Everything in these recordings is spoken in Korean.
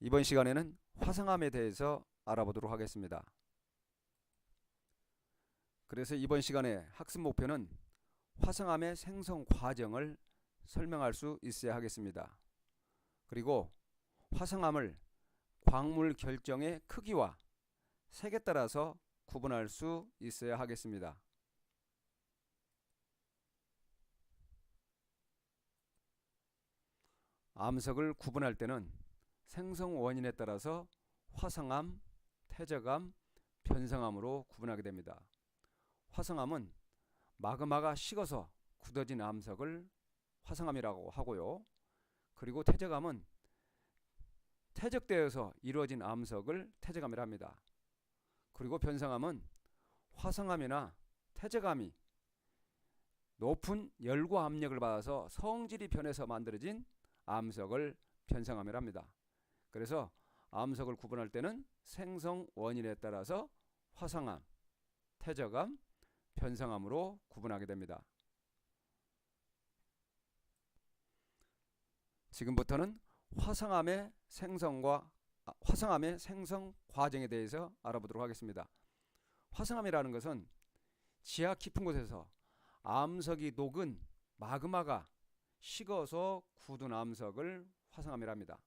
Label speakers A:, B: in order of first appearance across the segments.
A: 이번 시간에는 화성암에 대해서 알아보도록 하겠습니다. 그래서 이번 시간에 학습 목표는 화성암의 생성 과정을 설명할 수 있어야 하겠습니다. 그리고 화성암을 광물 결정의 크기와 색에 따라서 구분할 수 있어야 하겠습니다. 암석을 구분할 때는 생성 원인에 따라서 화성암, 퇴적암, 변성암으로 구분하게 됩니다. 화성암은 마그마가 식어서 굳어진 암석을 화성암이라고 하고요. 그리고 퇴적암은 퇴적되어서 이루어진 암석을 퇴적암이라 합니다. 그리고 변성암은 화성암이나 퇴적암이 높은 열과 압력을 받아서 성질이 변해서 만들어진 암석을 변성암이라 합니다. 그래서 암석을 구분할 때는 생성 원인에 따라서 화성암, 퇴적암, 변성암으로 구분하게 됩니다. 지금부터는 화성암의 생성 과정에 대해서 알아보도록 하겠습니다. 화성암이라는 것은 지하 깊은 곳에서 암석이 녹은 마그마가 식어서 굳은 암석을 화성암이라 합니다.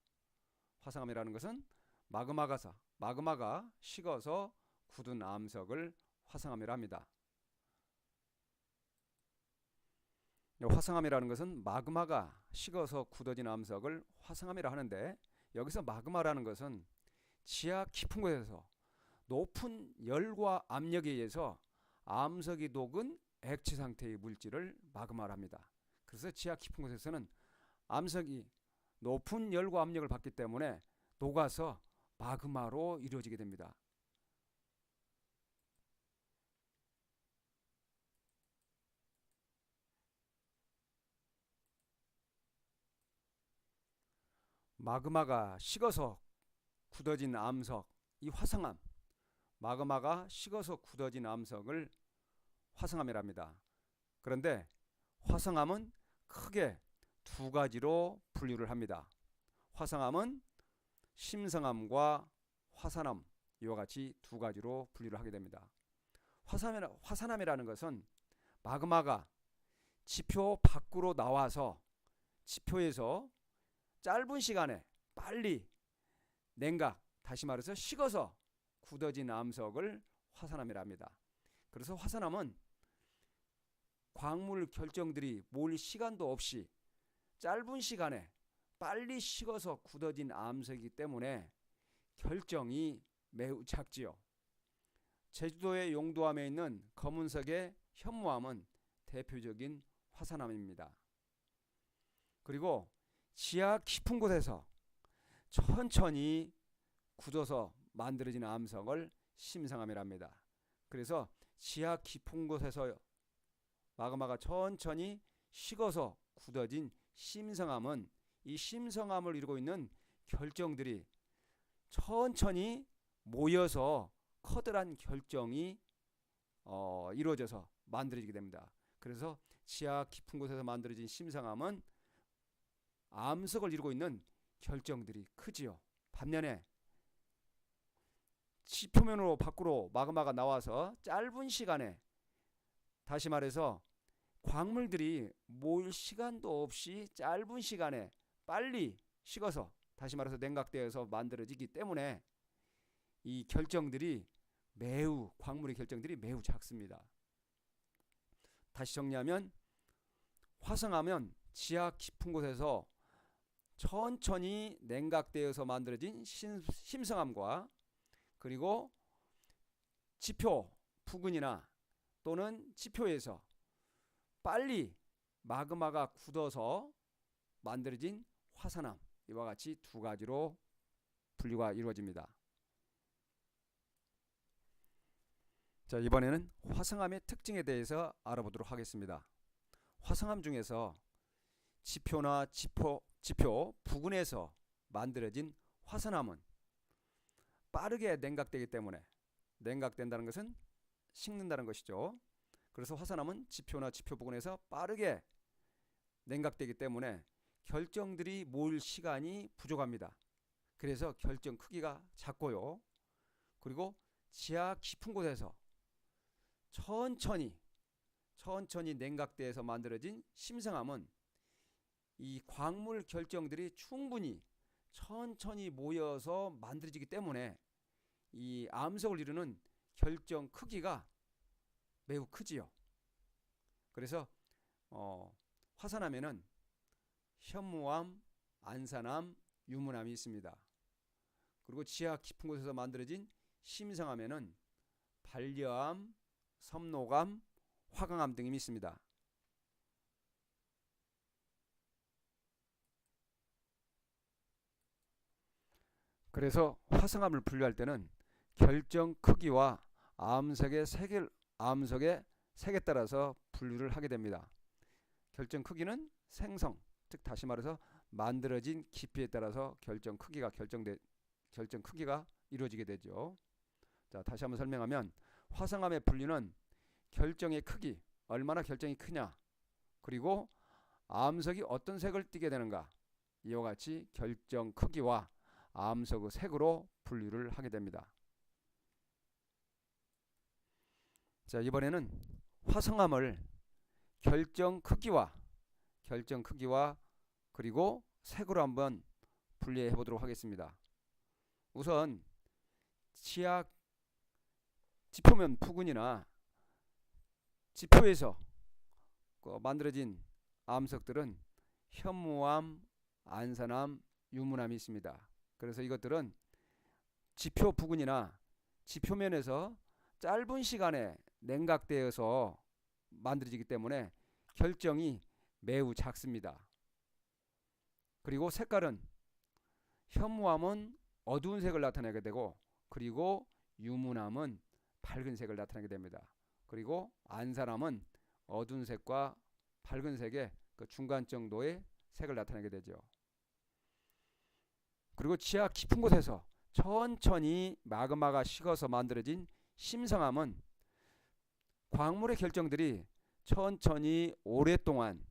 A: 화성암이라는 것은 마그마가 식어서 굳은 암석을 화성암이라 합니다. 화성암이라는 것은 마그마가 식어서 굳어진 암석을 화성암이라 하는데, 여기서 마그마라는 것은 지하 깊은 곳에서 높은 열과 압력에 의해서 암석이 녹은 액체 상태의 물질을 마그마라 합니다. 그래서 지하 깊은 곳에서는 암석이 높은 열과 압력을 받기 때문에 녹아서 마그마로 이루어지게 됩니다. 마그마가 식어서 굳어진 암석, 이 화성암, 마그마가 식어서 굳어진 암석을 화성암이라 합니다. 그런데 화성암은 크게 두 가지로 분류를 합니다. 화성암은 심성암과 화산암, 이와 같이 두 가지로 분류를 하게 됩니다. 화산암이라는 것은 마그마가 지표 밖으로 나와서 지표에서 짧은 시간에 빨리 냉각, 다시 말해서 식어서 굳어진 암석을 화산암이라 합니다. 그래서 화산암은 광물 결정들이 모일 시간도 없이 짧은 시간에 빨리 식어서 굳어진 암석이기 때문에 결정이 매우 작지요. 제주도의 용도암에 있는 검은석의 현무암은 대표적인 화산암입니다. 그리고 지하 깊은 곳에서 천천히 굳어서 만들어진 암석을 심성암이라 합니다. 그래서 지하 깊은 곳에서 마그마가 천천히 식어서 굳어진 심성암은, 이 심성암을 이루고 있는 결정들이 천천히 모여서 커다란 결정이 이루어져서 만들어지게 됩니다. 그래서 지하 깊은 곳에서 만들어진 심성암은 암석을 이루고 있는 결정들이 크지요. 반면에 지표면으로 밖으로 마그마가 나와서 짧은 시간에, 다시 말해서 광물들이 모일 시간도 없이 짧은 시간에 빨리 식어서, 다시 말해서 냉각되어서 만들어지기 때문에 이 결정들이 광물의 결정들이 매우 작습니다. 다시 정리하면, 화성암은 지하 깊은 곳에서 천천히 냉각되어서 만들어진 심성암과, 그리고 지표 부근이나 또는 지표에서 빨리 마그마가 굳어서 만들어진 화산암, 이와 같이 두 가지로 분류가 이루어집니다. 자, 이번에는 화성암의 특징에 대해서 알아보도록 하겠습니다. 화성암 중에서 지표나 지표 부근에서 만들어진 화산암은 빠르게 냉각되기 때문에, 냉각된다는 것은 식는다는 것이죠. 그래서 화산암은 지표나 지표 부근에서 빠르게 냉각되기 때문에 결정들이 모일 시간이 부족합니다. 그래서 결정 크기가 작고요. 그리고 지하 깊은 곳에서 천천히 냉각대에서 만들어진 심성암은 이 광물 결정들이 충분히 천천히 모여서 만들어지기 때문에 이 암석을 이루는 결정 크기가 매우 크지요. 그래서 화산암에는 현무암, 안산암, 유문암이 있습니다. 그리고 지하 깊은 곳에서 만들어진 심성암에는 반려암, 섬노암, 화강암 등이 있습니다. 그래서 화성암을 분류할 때는 결정 크기와 암석의 색에 따라서 분류를 하게 됩니다. 결정 크기는 생성, 즉 다시 말해서 만들어진 깊이에 따라서 결정 크기가 이루어지게 되죠. 자, 다시 한번 설명하면 화성암의 분류는 결정의 크기, 얼마나 결정이 크냐, 그리고 암석이 어떤 색을 띠게 되는가, 이와 같이 결정 크기와 암석의 색으로 분류를 하게 됩니다. 자, 이번에는 화성암을 결정 크기와 그리고 색으로 한번 분리해 보도록 하겠습니다. 우선 지하 지표면 부근이나 지표에서 만들어진 암석들은 현무암, 안산암, 유문암이 있습니다. 그래서 이것들은 지표 부근이나 지표면에서 짧은 시간에 냉각되어서 만들어지기 때문에 결정이 매우 작습니다. 그리고 색깔은 현무암은 어두운 색을 나타내게 되고, 그리고 유문암은 밝은 색을 나타내게 됩니다. 그리고 안산암은 어두운 색과 밝은 색의 그 중간 정도의 색을 나타내게 되죠. 그리고 지하 깊은 곳에서 천천히 마그마가 식어서 만들어진 심성암은 광물의 결정들이 천천히 오랫동안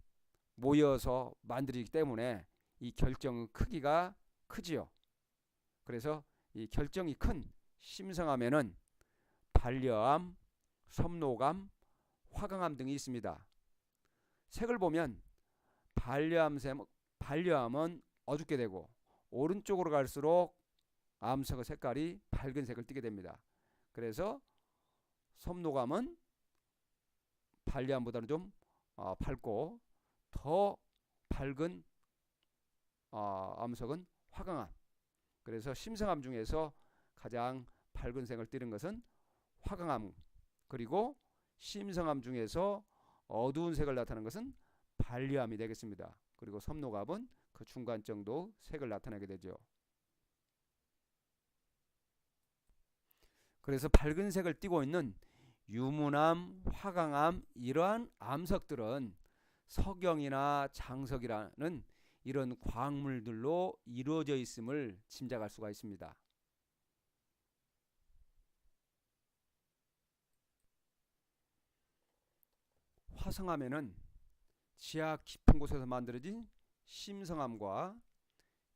A: 모여서 만들어지기 때문에 이 결정의 크기가 크지요. 그래서 이 결정이 큰 심성암에는 반려암, 섬노암, 화강암 등이 있습니다. 색을 보면 반려암은 어둡게 되고, 오른쪽으로 갈수록 암석의 색깔이 밝은 색을 띠게 됩니다. 그래서 섬노암은 반려암보다는 좀 밝고, 더 밝은 암석은 화강암. 그래서 심성암 중에서 가장 밝은 색을 띠는 것은 화강암, 그리고 심성암 중에서 어두운 색을 나타내는 것은 반려암이 되겠습니다. 그리고 섬노암은 그 중간 정도 색을 나타내게 되죠. 그래서 밝은 색을 띠고 있는 유문암, 화강암, 이러한 암석들은 석영이나 장석이라는 이런 광물들로 이루어져 있음을 짐작할 수가 있습니다. 화성암에는 지하 깊은 곳에서 만들어진 심성암과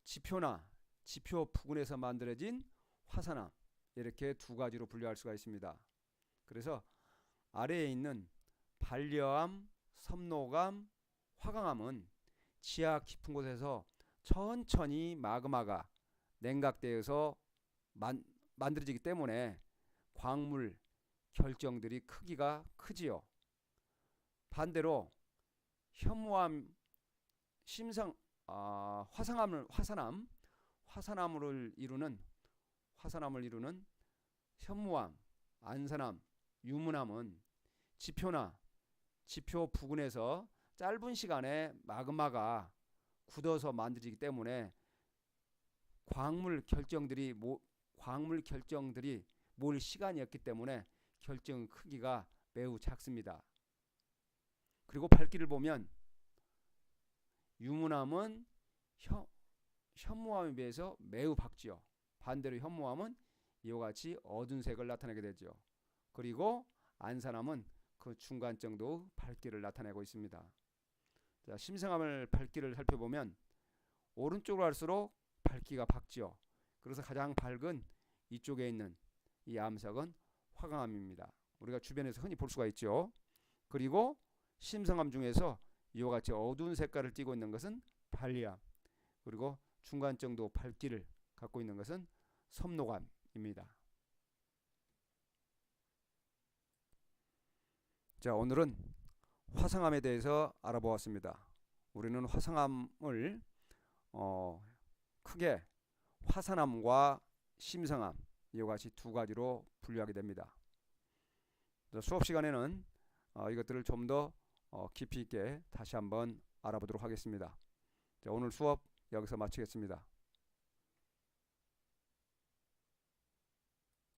A: 지표나 지표 부근에서 만들어진 화산암, 이렇게 두 가지로 분류할 수가 있습니다. 그래서 아래에 있는 반려암, 섬노암, 화강암은 지하 깊은 곳에서 천천히 마그마가 냉각되어서 만들어지기 때문에 광물 결정들이 크기가 크지요. 반대로 현무암, 화산암을 이루는 현무암, 안산암, 유문암은 지표나 지표 부근에서 짧은 시간에 마그마가 굳어서 만들어지기 때문에 광물 결정들이 모일 시간이 없기 때문에 결정 크기가 매우 작습니다. 그리고 밝기를 보면 유문암은 현무암에 비해서 매우 밝지요. 반대로 현무암은 이와 같이 어두운 색을 나타내게 되죠. 그리고 안산암은 그 중간 정도 밝기를 나타내고 있습니다. 자, 심성암을 밝기를 살펴보면 오른쪽으로 갈수록 밝기가 밝지요. 그래서 가장 밝은 이쪽에 있는 이 암석은 화강암입니다. 우리가 주변에서 흔히 볼 수가 있죠. 그리고 심성암 중에서 이와 같이 어두운 색깔을 띠고 있는 것은 발리암, 그리고 중간 정도 밝기를 갖고 있는 것은 섬노암입니다. 자, 오늘은 화성암에 대해서 알아보았습니다. 우리는 화성암을 크게 화산암과 심성암, 이와 같이 두 가지로 분류하게 됩니다. 수업 시간에는 이것들을 좀 더 깊이 있게 다시 한번 알아보도록 하겠습니다. 자, 오늘 수업 여기서 마치겠습니다.